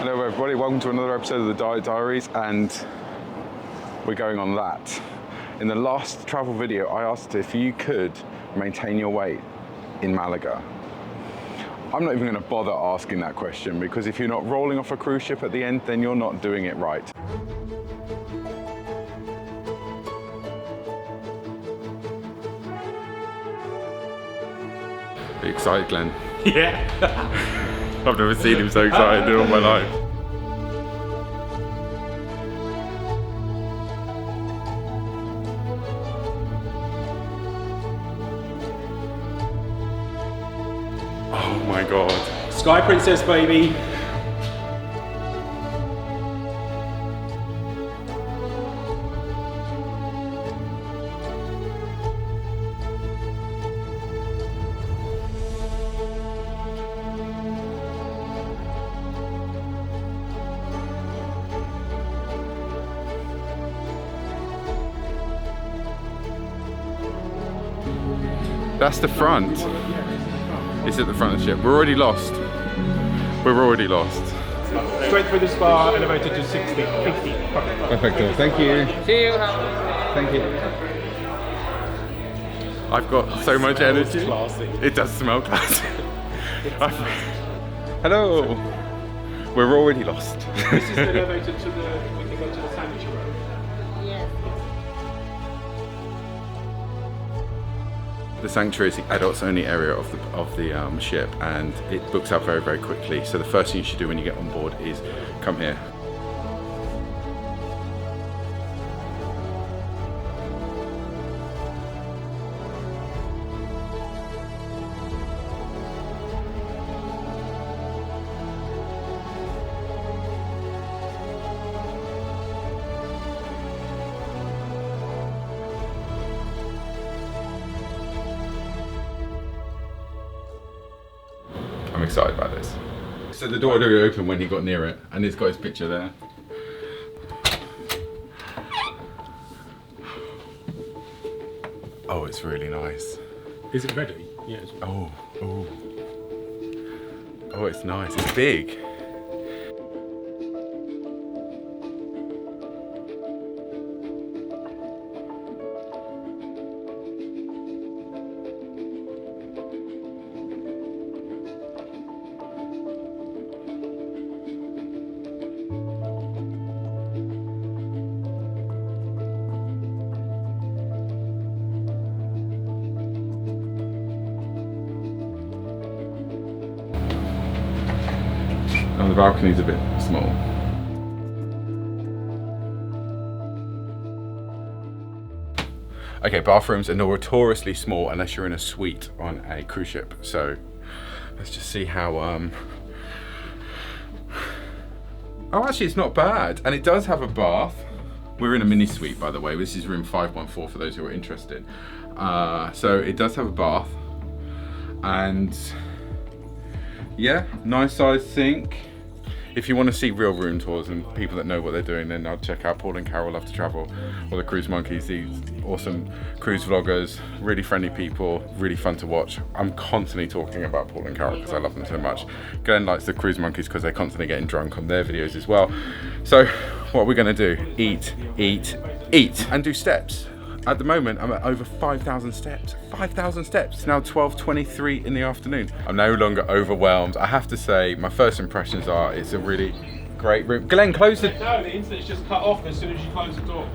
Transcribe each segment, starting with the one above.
Hello everybody, welcome to another episode of the Diet Diaries, and we're going on that. In the last travel video, I asked if you could maintain your weight in Malaga. I'm not even going to bother asking that question, because if you're not rolling off a cruise ship at the end, then you're not doing it right. Are you excited, Glenn? Yeah. I've never seen him so excited in all my life. Oh my god. Sky Princess, baby. That's the front. It's at the front of the ship. We're already lost. We're already lost. Straight through the spa, elevated to 60, 50. Perfecto. Thank you. See you. Thank you. I've got so much energy. Classy. It does smell classy. Hello. We're already lost. This is the elevator to the, we can go to the sanctuary. The sanctuary is the adults only area of the ship, and it books out very, very quickly. So the first thing you should do when you get on board is come here. I'm excited about this. So the door had already opened when he got near it, and it's got his picture there. Oh, it's really nice. Is it ready? Yeah. Oh, it's nice. It's big. And the balcony's a bit small. Okay, bathrooms are notoriously small unless you're in a suite on a cruise ship. So let's just see how. Oh, actually, it's not bad, and it does have a bath. We're in a mini suite, by the way. This is room 514 for those who are interested. So it does have a bath, and yeah, nice sized sink. If you want to see real room tours and people that know what they're doing, then I'll check out Paul and Carol Love to Travel, or the Cruise Monkeys, these awesome cruise vloggers, really friendly people, really fun to watch. I'm constantly talking about Paul and Carol because I love them so much. Glenn likes the Cruise Monkeys because they're constantly getting drunk on their videos as well. So what we're going to do, eat, and do steps. At the moment, I'm at over 5,000 steps. 5,000 steps. It's now 12:23 in the afternoon. I'm no longer overwhelmed. I have to say, my first impressions are it's a really great room. Glenn, close the... No, the internet's just cut off as soon as you close the door.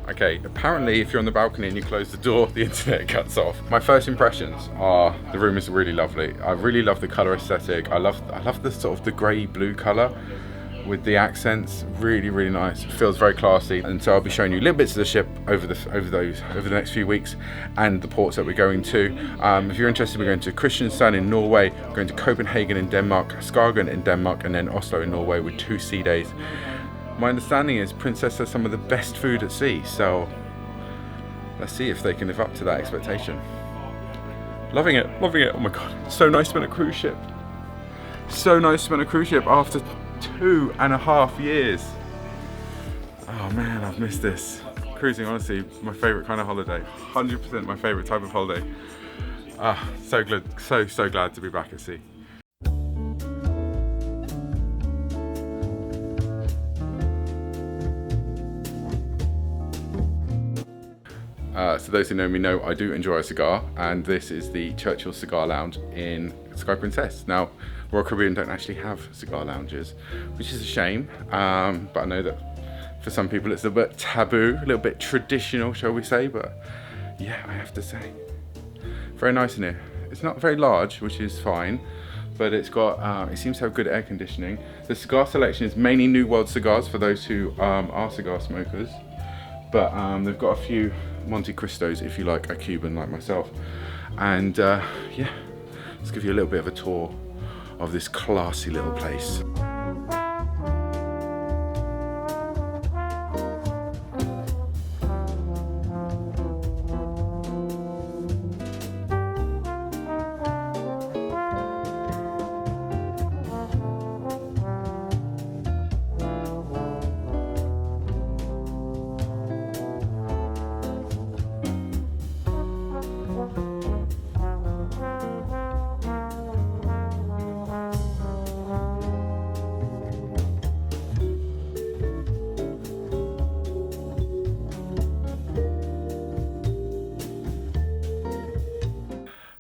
Okay, apparently if you're on the balcony and you close the door, the internet cuts off. My first impressions are the room is really lovely. I really love the colour aesthetic. I love the sort of the grey-blue colour with the accents. Really, really nice. It feels very classy. And so I'll be showing you little bits of the ship over the next few weeks, and the ports that we're going to. If you're interested, we're going to Kristiansand in Norway, we're going to Copenhagen in Denmark, Skagen in Denmark, and then Oslo in Norway with 2 sea days. My understanding is Princess has some of the best food at sea, so let's see if they can live up to that expectation. Loving it, loving it. Oh my god, so nice to be on a cruise ship. So nice to be on a cruise ship after 2.5 years. Oh man, I've missed this. Cruising, honestly, my favourite kind of holiday. 100% my favourite type of holiday. So good, so glad to be back at sea. So those who know me know I do enjoy a cigar, and this is the Churchill Cigar Lounge in Sky Princess. Now, Royal Caribbean don't actually have cigar lounges, which is a shame, but I know that for some people it's a bit taboo, a little bit traditional, shall we say, but yeah, I have to say, very nice in here. It's not very large, which is fine, but it's got, it seems to have good air conditioning. The cigar selection is mainly New World cigars for those who are cigar smokers, but they've got a few Monte Cristos if you like a Cuban like myself. And yeah, let's give you a little bit of a tour of this classy little place.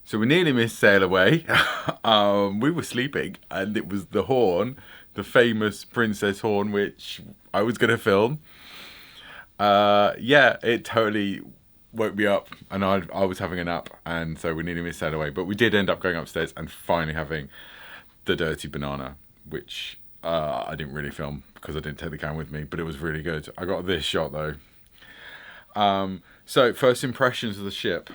So we nearly missed Sail Away. We were sleeping and it was the horn, the famous princess horn, which I was going to film. Yeah, it totally woke me up and I was having a nap, and so we nearly missed Sail Away. But we did end up going upstairs and finally having the dirty banana, which I didn't really film because I didn't take the camera with me, but it was really good. I got this shot though. So first impressions of the ship.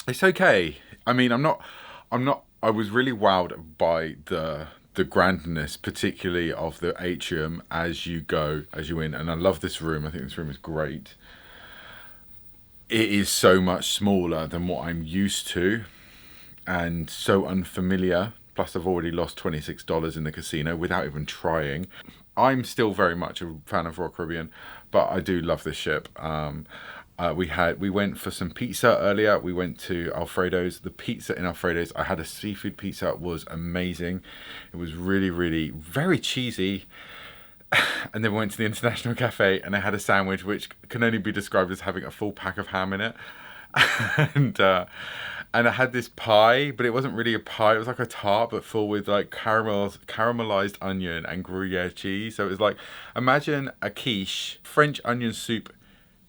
It's okay. I mean, I was really wowed by the grandness, particularly of the atrium as you in, and I love this room. I think this room is great. It is so much smaller than what I'm used to and so unfamiliar. Plus I've already lost $26 in the casino without even trying. I'm still very much a fan of Royal Caribbean, but I do love this ship. We went for some pizza earlier. We went to Alfredo's. The pizza in Alfredo's, I had a seafood pizza, was amazing. It was really, really very cheesy. And then we went to the International Cafe and I had a sandwich which can only be described as having a full pack of ham in it. And I had this pie, but it wasn't really a pie. It was like a tart, but full with like caramelized onion and Gruyere cheese. So it was like, imagine a quiche, French onion soup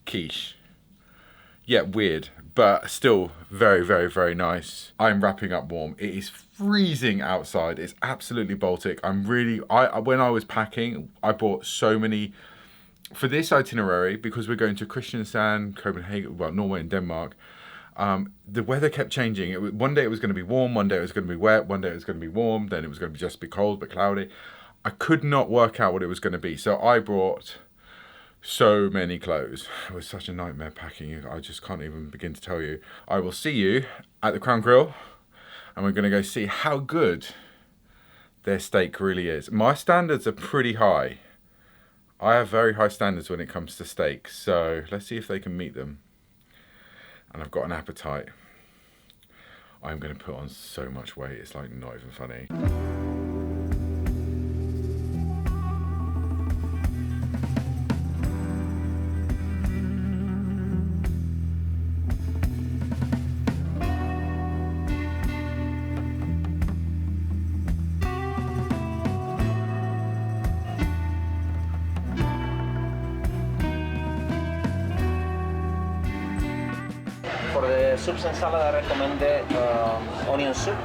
quiche. Yeah, weird, but still very, very, very nice. I'm wrapping up warm. It is freezing outside. It's absolutely Baltic. When I was packing, I bought so many, for this itinerary, because we're going to Kristiansand, Copenhagen, well, Norway and Denmark, the weather kept changing. One day it was going to be warm, one day it was going to be wet, one day it was going to be warm, then it was going to just be cold but cloudy. I could not work out what it was going to be, so I brought so many clothes. It was such a nightmare packing. I just can't even begin to tell you. I will see you at the Crown Grill and we're going to go see how good their steak really is. My standards are pretty high. I have very high standards when it comes to steak, so let's see if they can meet them. And I've got an appetite. I'm going to put on so much weight, it's like not even funny. For the soups and salad, I recommend the onion soup.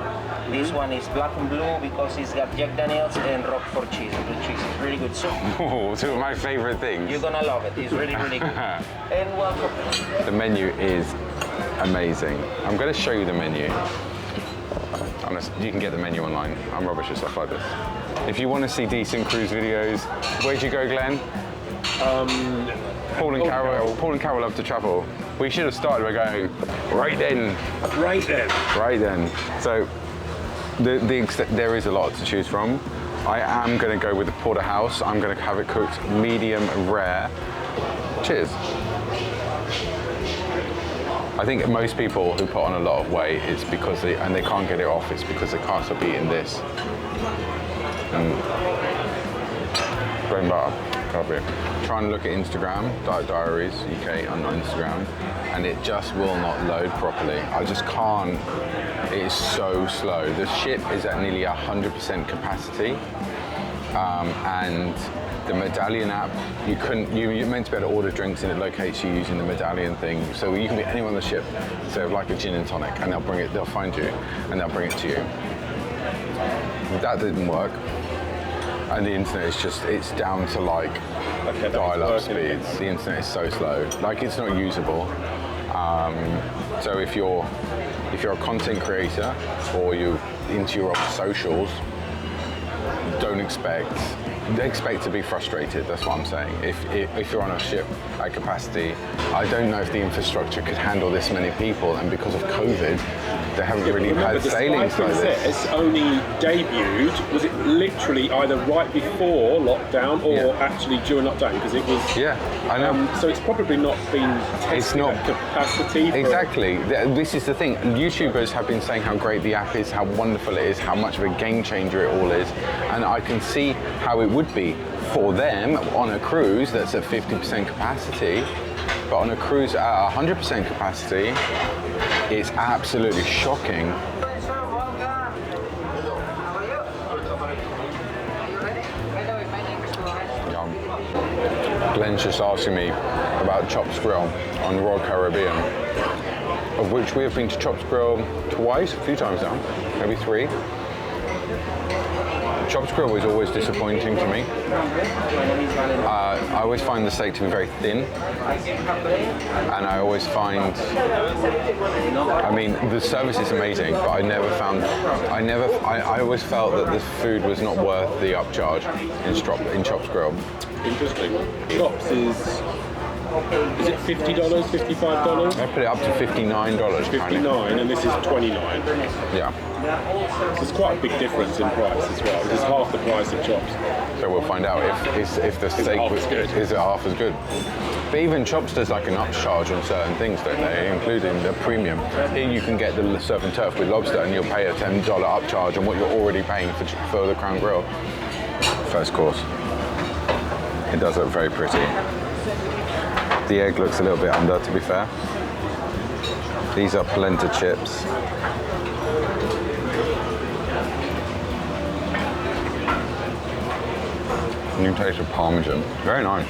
This one is black and blue because it's got Jack Daniels and Roquefort cheese. Blue cheese. It's really good soup. Oh, two of my favorite things. You're gonna love it. It's really, really good. And welcome. The menu is amazing. I'm going to show you the menu. You can get the menu online. I'm rubbish at stuff like this. If you want to see decent cruise videos, where'd you go, Glenn? Paul and Carol love to travel. We should have started by going, right then. Right then. Right then. So there is a lot to choose from. I am going to go with the porterhouse. I'm going to have it cooked medium rare. Cheers. I think most people who put on a lot of weight, it's because they can't get it off, it's because they can't stop eating this. Bread and butter. copy. Try and look at Instagram, Diet Diaries UK on Instagram, and it just will not load properly. I just can't. It is so slow. The ship is at nearly 100% capacity, and the Medallion app, you're meant to be able to order drinks and it locates you using the Medallion thing. So you can be anyone on the ship, so like a gin and tonic, and they'll find you and they'll bring it to you. That didn't work. And the internet is it's down to like dial-up speeds. The internet is so slow, like it's not usable. So if you're a content creator or you're into your socials, don't expect to be frustrated. That's what I'm saying. If you're on a ship at capacity, I don't know if the infrastructure could handle this many people, and because of COVID, they haven't really had sailings like this. It's only debuted, was it literally either right before lockdown or actually during lockdown? Because it was. Yeah, I know. So it's probably not been tested at capacity. Exactly. This is the thing. YouTubers have been saying how great the app is, how wonderful it is, how much of a game changer it all is, and I can see how it would be for them on a cruise that's at 50% capacity, but on a cruise at 100% capacity, it's absolutely shocking. Glenn's just asking me about Chops Grill on Royal Caribbean, of which we have been to Chops Grill twice, a few times now, maybe 3. Chops Grill was always disappointing to me. I always find the steak to be very thin, and I always find, I mean, the service is amazing, but I always felt that the food was not worth the upcharge in Chops Grill. Interesting. Chops is it $50, $55? I put it up to $59. 59, and this is 29. Yeah. So it's quite a big difference in price as well. This is half the price of Chops. So we'll find out if the steak is it half as good. But even Chops does like an upcharge on certain things, don't they? Including the premium. Here you can get the surf and turf with lobster, and you'll pay a $10 upcharge on what you're already paying for the Crown Grill. First course. It does look very pretty. The egg looks a little bit under, to be fair. These are polenta chips. You can taste the Parmesan. Very nice.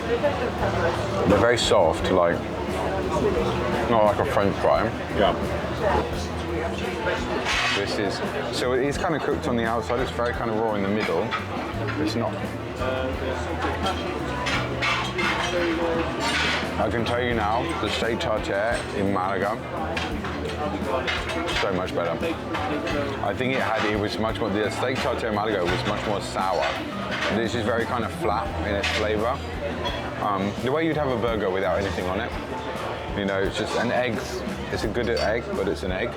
They're very soft, like, not like a French fry. Yeah. This is, so it is kind of cooked on the outside, it's very kind of raw in the middle. It's not. I can tell you now, the steak tartare in Malaga, so much better. I think it was much more, the steak tartare in Malaga was much more sour. This is very kind of flat in its flavor. The way you'd have a burger without anything on it. You know, it's just an egg. It's a good egg, but it's an egg.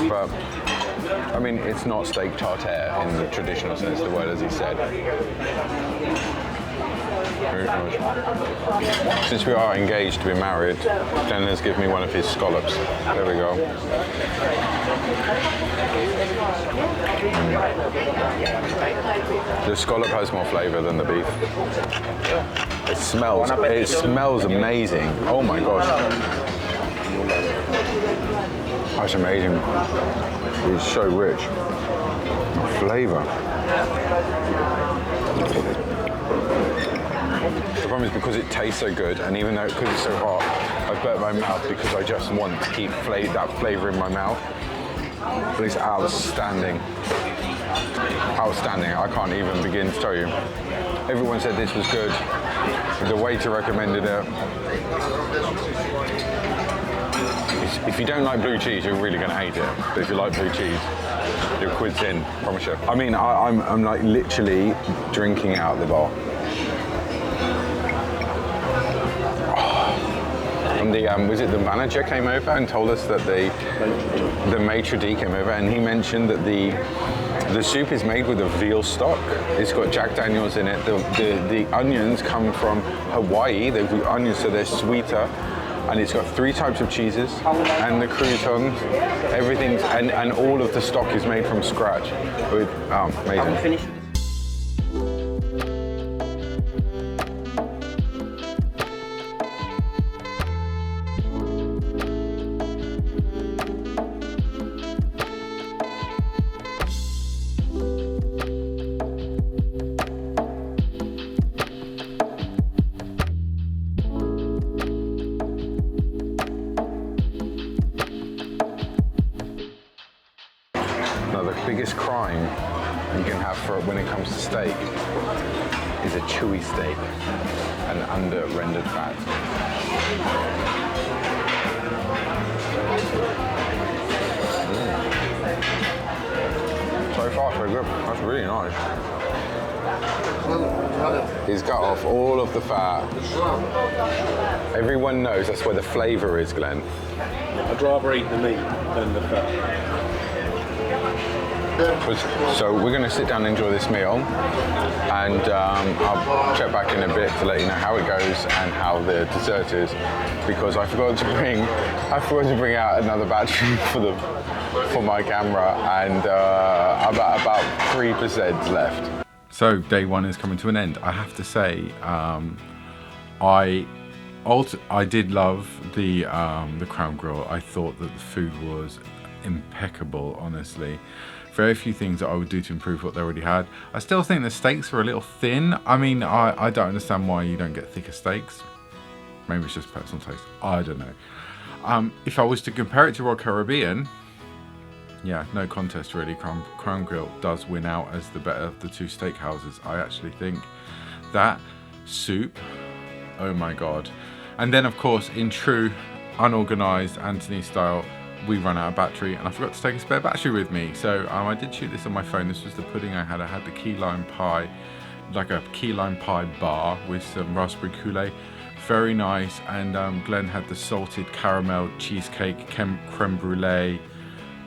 But, I mean, it's not steak tartare in the traditional sense of the word, as he said. Since we are engaged to be married, Glenn has given me one of his scallops. There we go. The scallop has more flavour than the beef. It smells amazing. Oh my gosh. That's amazing. It's so rich. Flavour. The problem is because it tastes so good, and even though because it's so hot, I burnt my mouth because I just want to keep that flavour in my mouth. But it's outstanding. Outstanding. I can't even begin to tell you. Everyone said this was good. The waiter recommended it. If you don't like blue cheese, you're really going to hate it. But if you like blue cheese, your quid's in, promise you. I mean, I'm like literally drinking out the bowl. And was it the manager came over and told us that the maitre d' came over, and he mentioned that the soup is made with a veal stock. It's got Jack Daniels in it. The onions come from Hawaii. The onions, so they're sweeter. and it's got 3 types of cheeses and the croutons. Everything's and all of the stock is made from scratch. With amazing. Now, the biggest crime you can have for when it comes to steak is a chewy steak and under-rendered fat. So far, so good. That's really nice. He's cut off all of the fat. Everyone knows that's where the flavour is, Glenn. I'd rather eat the meat than the fat. So we're going to sit down and enjoy this meal, and I'll check back in a bit to let you know how it goes and how the dessert is, because I forgot to bring out another battery for my camera, and about 3% left. So day 1 is coming to an end. I have to say, I did love the Crown Grill. I thought that the food was impeccable, honestly. Very few things that I would do to improve what they already had. I still think the steaks were a little thin. I mean, I don't understand why you don't get thicker steaks. Maybe it's just personal taste. I don't know. If I was to compare it to Royal Caribbean, yeah, no contest really. Crown Grill does win out as the better of the 2 steakhouses. I actually think that soup, oh my god. And then of course, in true unorganized Anthony style, we run out of battery, and I forgot to take a spare battery with me. So I did shoot this on my phone. This was the pudding I had. I had the key lime pie, like a key lime pie bar with some raspberry kool-aid. Very nice. And Glenn had the salted caramel cheesecake creme brulee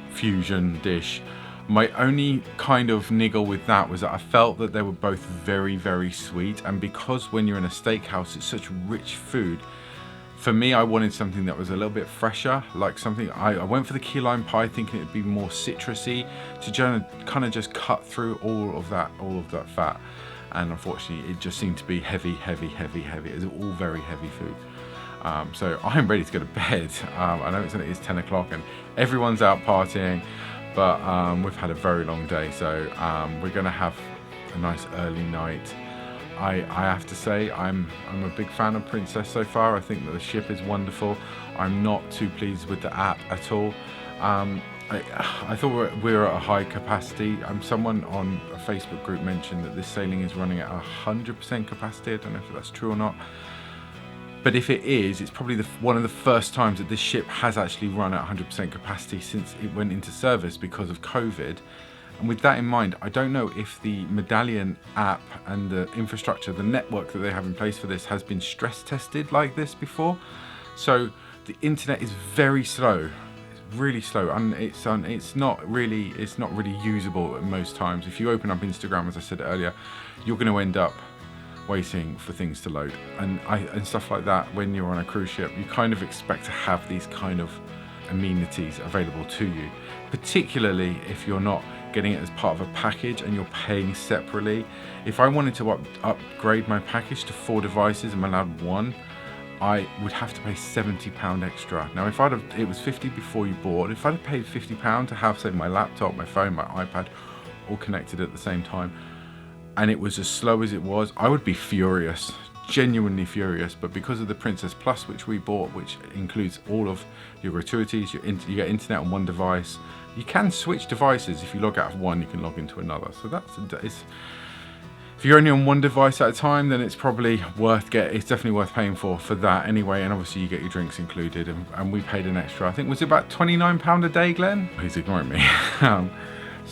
fusion dish. My only kind of niggle with that was that I felt that they were both very, very sweet. And because when you're in a steakhouse, it's such rich food, for me, I wanted something that was a little bit fresher, like something, I went for the key lime pie thinking it'd be more citrusy to kind of just cut through all of that fat. And unfortunately, it just seemed to be heavy. It was all very heavy food. So I'm ready to go to bed. I know it's 10 o'clock and everyone's out partying, but we've had a very long day. So we're gonna have a nice early night. I have to say, I'm a big fan of Princess so far. I think that the ship is wonderful. I'm not too pleased with the app at all. I thought we were at a high capacity. Someone on a Facebook group mentioned that this sailing is running at 100% capacity. I don't know if that's true or not. But if it is, it's probably one of the first times that this ship has actually run at 100% capacity since it went into service because of COVID. And with that in mind, I don't know if the Medallion app and the infrastructure, the network that they have in place for this has been stress tested like this before. So the internet is very slow. It's really slow, and it's not really usable at most times. If you open up Instagram, as I said earlier, you're going to end up waiting for things to load and stuff like that. When you're on a cruise ship, you kind of expect to have these kind of amenities available to you, particularly if you're not getting it as part of a package and you're paying separately. If I wanted to upgrade my package to 4 devices and I'm allowed 1, I would have to pay £70 extra. Now, if it was 50 before you bought, if I'd have paid £50 to have, say, my laptop, my phone, my iPad all connected at the same time, and it was as slow as it was, I would be furious, genuinely furious. But because of the Princess Plus, which we bought, which includes all of your gratuities, you get internet on 1 device. You can switch devices. If you log out of one, you can log into another. So if you're only on 1 device at a time, then it's probably it's definitely worth paying for that anyway. And obviously you get your drinks included, and we paid an extra, I think, was it about £29 a day, Glenn? He's ignoring me.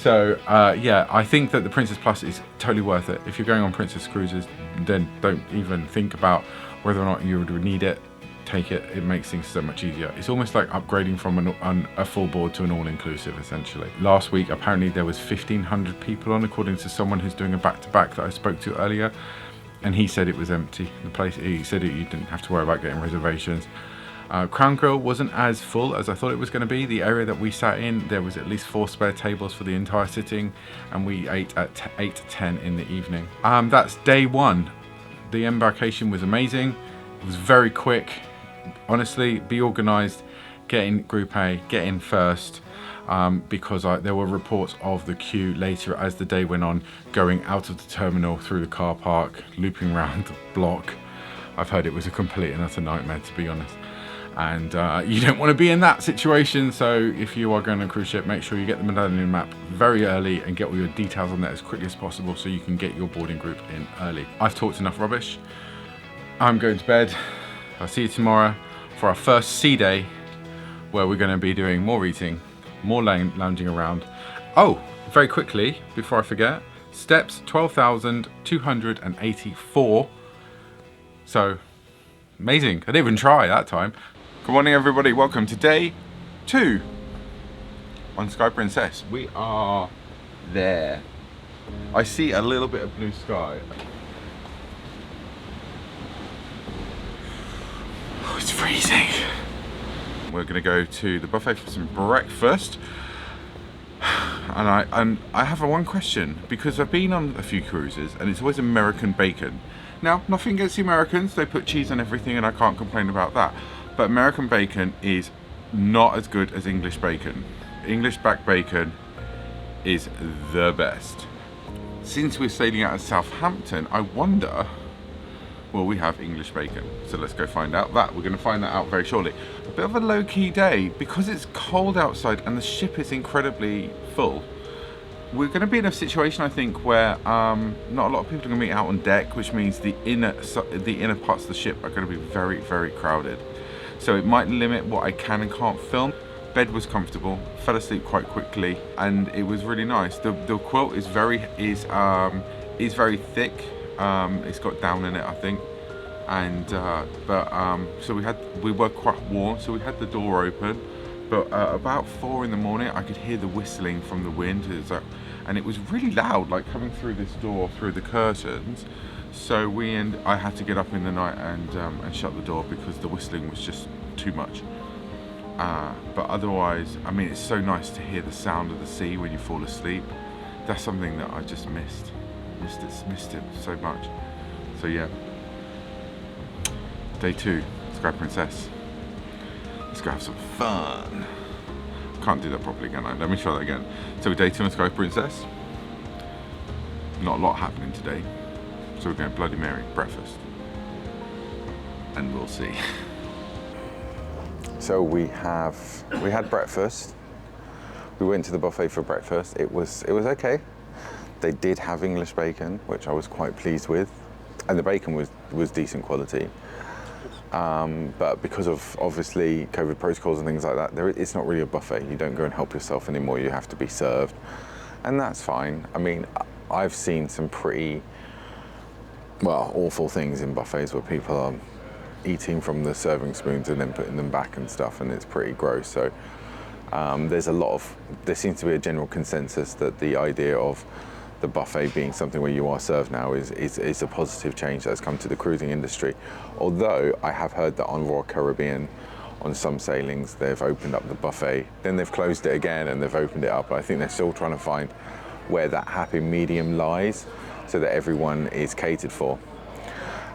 Yeah, I think that the Princess Plus is totally worth it. If you're going on Princess Cruises, then don't even think about whether or not you would need it. Take it. It makes things so much easier. It's almost like upgrading from a full board to an all-inclusive, essentially. Last week, apparently there was 1,500 people on, according to someone who's doing a back-to-back that I spoke to earlier, and he said it was empty. The place, he said you didn't have to worry about getting reservations. Crown Grill wasn't as full as I thought it was going to be. The area that we sat in, there was at least 4 spare tables for the entire sitting, and we ate at 8 to 10 in the evening. That's day 1. The embarkation was amazing. It was very quick. Honestly, be organised, get in Group A, get in first, because there were reports of the queue later as the day went on, going out of the terminal, through the car park, looping around the block. I've heard it was a complete and utter nightmare, to be honest. And you don't want to be in that situation, so if you are going on a cruise ship, make sure you get the Medallion map very early and get all your details on that as quickly as possible so you can get your boarding group in early. I've talked enough rubbish. I'm going to bed. I'll see you tomorrow for our first sea day, where we're going to be doing more eating, more lounging around. Oh, very quickly, before I forget, steps 12,284. So, amazing. I didn't even try that time. Good morning, everybody. Welcome to day 2 on Sky Princess. We are there. I see a little bit of blue sky. Oh, it's freezing. We're going to go to the buffet for some breakfast. And I have one question, because I've been on a few cruises and it's always American bacon. Now, nothing against the Americans, they put cheese on everything and I can't complain about that. But American bacon is not as good as English bacon. English back bacon is the best. Since we're sailing out of Southampton, I wonder, will we have English bacon? So let's go find out that. We're going to find that out very shortly. A bit of a low-key day, because it's cold outside and the ship is incredibly full. We're going to be in a situation, I think, where not a lot of people are going to be out on deck, which means the inner parts of the ship are going to be very, very crowded. So it might limit what I can and can't film. Bed was comfortable, fell asleep quite quickly, and it was really nice. The quilt is very very thick. It's got down in it, I think, and so we were quite warm, so we had the door open. But about 4 in the morning, I could hear the whistling from the wind, and it was really loud, like coming through this door, through the curtains. So I had to get up in the night and shut the door because the whistling was just too much. But otherwise, I mean, it's so nice to hear the sound of the sea when you fall asleep. That's something that I just missed it so much. So yeah, day 2, Sky Princess. Let's go have some fun. Can't do that properly, can I? Let me try that again. So we're day 2 on Sky Princess. Not a lot happening today. So we're going Bloody Mary, breakfast. And we'll see. So we had breakfast. We went to the buffet for breakfast. It was okay. They did have English bacon, which I was quite pleased with. And the bacon was decent quality. But because of obviously COVID protocols and things like that, it's not really a buffet. You don't go and help yourself anymore. You have to be served, and that's fine. I mean, I've seen some pretty awful things in buffets where people are eating from the serving spoons and then putting them back and stuff, and it's pretty gross. So there seems to be a general consensus that the idea of the buffet being something where you are served now is a positive change that's come to the cruising industry. Although I have heard that on Royal Caribbean, on some sailings, they've opened up the buffet, then they've closed it again and they've opened it up. I think they're still trying to find where that happy medium lies so that everyone is catered for.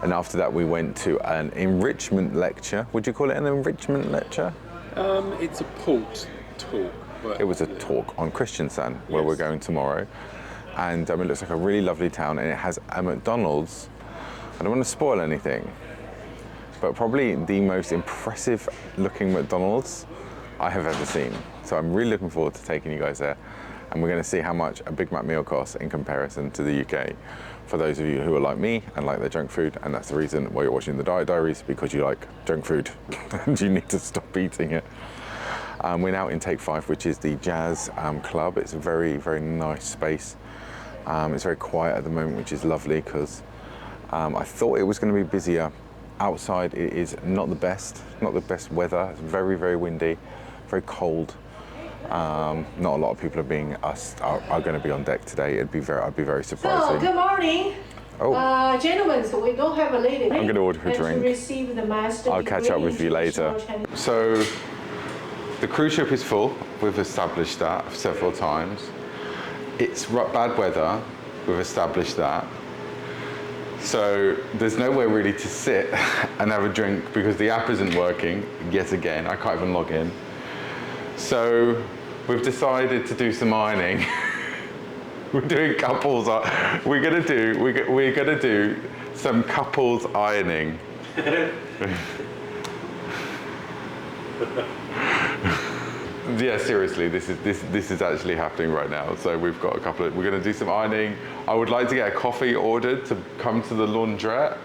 And after that, we went to an enrichment lecture. Would you call it an enrichment lecture? It's a port talk. It was a talk on Kristiansand, where we're going tomorrow. And it looks like a really lovely town, and it has a McDonald's. I don't want to spoil anything, but probably the most impressive looking McDonald's I have ever seen. So I'm really looking forward to taking you guys there, and we're going to see how much a Big Mac meal costs in comparison to the UK. For those of you who are like me and like their junk food, and that's the reason why you're watching the Diet Diaries, because you like junk food and you need to stop eating it. We're now in Take 5, which is the Jazz Club. It's a very, very nice space. It's very quiet at the moment, which is lovely, because I thought it was going to be busier. Outside it is not the best weather. It's very, very windy, very cold. Not a lot of people are going to be on deck today. I'd be very surprised. So, good morning. Oh, Gentlemen, so we don't have a lady. I'm going to order a drink. To receive the master I'll catch up with you later. So, the cruise ship is full. We've established that several times. It's bad weather. We've established that. So there's nowhere really to sit and have a drink because the app isn't working yet again. I can't even log in. So we've decided to do some ironing. We're doing couples. We're gonna do some couples ironing. Yeah, seriously, this is actually happening right now. So we've got we're going to do some ironing. I would like to get a coffee ordered to come to the Laundrette.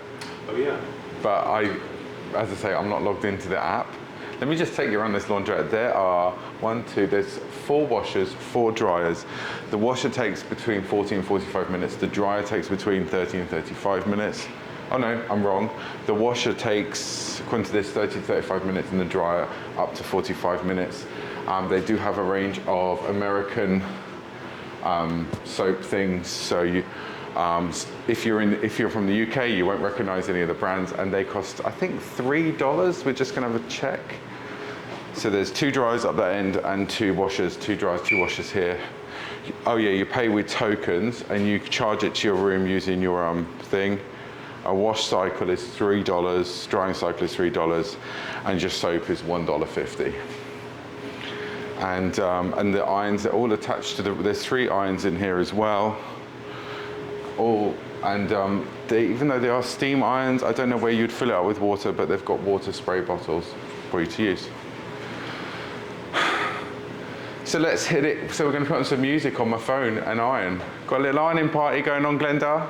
Oh yeah. But as I say, I'm not logged into the app. Let me just take you around this Laundrette. There are there's 4 washers, 4 dryers. The washer takes between 40 and 45 minutes. The dryer takes between 30 and 35 minutes. Oh no, I'm wrong. The washer takes, according to this, 30 to 35 minutes, and the dryer up to 45 minutes. They do have a range of American soap things. So you, if you're from the UK, you won't recognise any of the brands, and they cost, I think, $3. We're just going to have a check. So there's 2 dryers up that end and 2 washers, 2 dryers, 2 washers here. Oh yeah, you pay with tokens and you charge it to your room using your thing. A wash cycle is $3, drying cycle is $3, and just soap is $1.50. And the irons are all attached to there's 3 irons in here as well. Even though they are steam irons, I don't know where you'd fill it up with water, but they've got water spray bottles for you to use. So let's hit it. So we're going to put on some music on my phone and iron. Got a little ironing party going on, Glenda?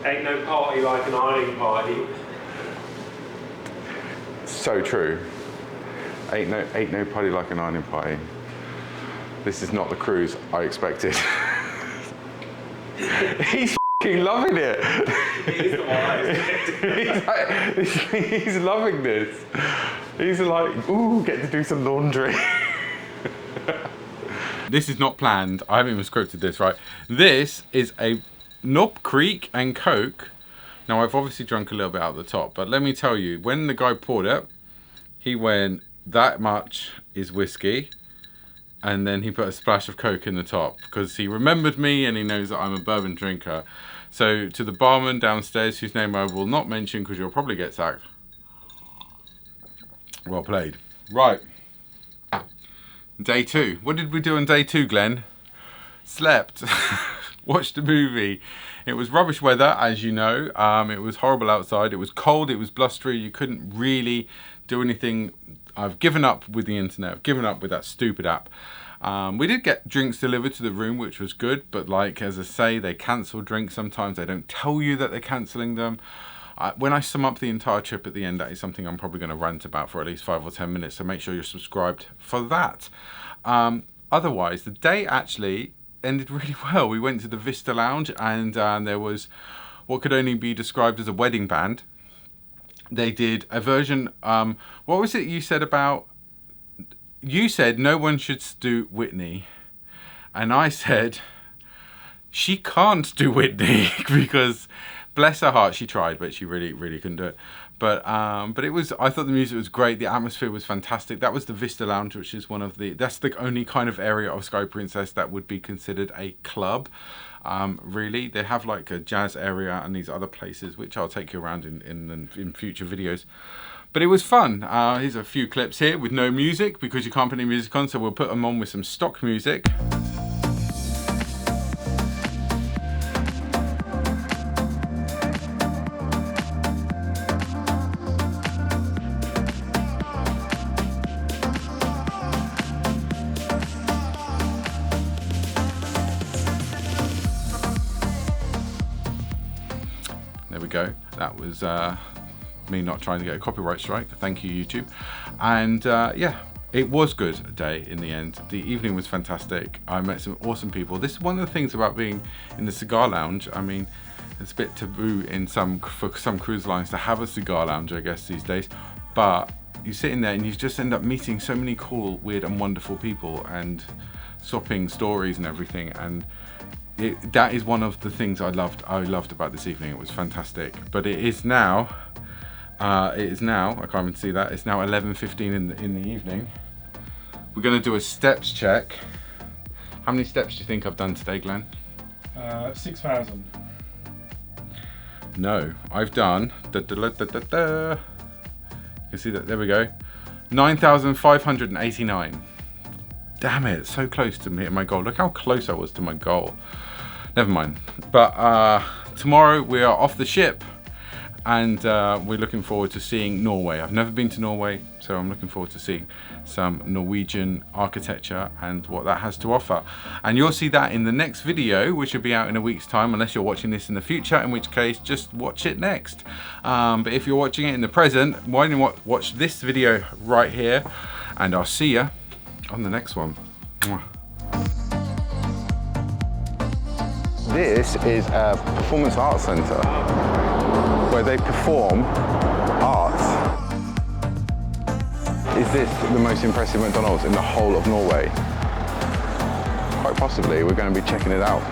Ain't no party like an ironing party. So true. Ain't no party like an ironing party. This is not the cruise I expected. He's f***ing loving it. He's loving this. He's like, ooh, get to do some laundry. This is not planned. I haven't even scripted this, right? This is a Knob Creek and Coke. Now, I've obviously drunk a little bit out the top, but let me tell you, when the guy poured it, he went, that much is whiskey, and then he put a splash of Coke in the top because he remembered me and he knows that I'm a bourbon drinker. So to the barman downstairs, whose name I will not mention because you'll probably get sacked. Well played. Right. Day 2. What did we do on day 2, Glenn? Slept. Watched a movie. It was rubbish weather, as you know. It was horrible outside. It was cold. It was blustery. You couldn't really do anything. I've given up with the internet. I've given up with that stupid app. We did get drinks delivered to the room, which was good. But like, as I say, they cancel drinks sometimes. They don't tell you that they're cancelling them. When I sum up the entire trip at the end, that is something I'm probably going to rant about for at least 5 or 10 minutes. So make sure you're subscribed for that. Otherwise, the day actually ended really well. We went to the Vista Lounge, and there was what could only be described as a wedding band. They did a version. What was it you said about? You said no one should do Whitney, and I said she can't do Whitney because, bless her heart, she tried, but she really couldn't do it. But it was. I thought the music was great. The atmosphere was fantastic. That was the Vista Lounge, which is that's the only kind of area of Sky Princess that would be considered a club. Really, they have like a jazz area and these other places, which I'll take you around in future videos. But it was fun. Here's a few clips here with no music because you can't put any music on, so we'll put them on with some stock music. There we go. That was me not trying to get a copyright strike. Thank you, YouTube. And yeah, it was good a day in the end. The evening was fantastic. I met some awesome people. This is one of the things about being in the cigar lounge. I mean, it's a bit taboo for some cruise lines to have a cigar lounge, I guess, these days. But you sit in there and you just end up meeting so many cool, weird and wonderful people and swapping stories and everything. And that is one of the things I loved about this evening. It was fantastic. But it is now, I can't even see that, it's now 11:15 in the evening. We're going to do a steps check. How many steps do you think I've done today, Glenn? 6,000. No, I've done, you can see that, there we go, 9,589. Damn it, so close to hitting my goal. Look how close I was to my goal. Never mind. But tomorrow we are off the ship, and we're looking forward to seeing Norway. I've never been to Norway, so I'm looking forward to seeing some Norwegian architecture and what that has to offer. And you'll see that in the next video, which will be out in a week's time, unless you're watching this in the future, in which case just watch it next. But if you're watching it in the present, why don't you watch this video right here, and I'll see you on the next one. Mwah. This is a performance arts centre where they perform art. Is this the most impressive McDonald's in the whole of Norway? Quite possibly. We're going to be checking it out.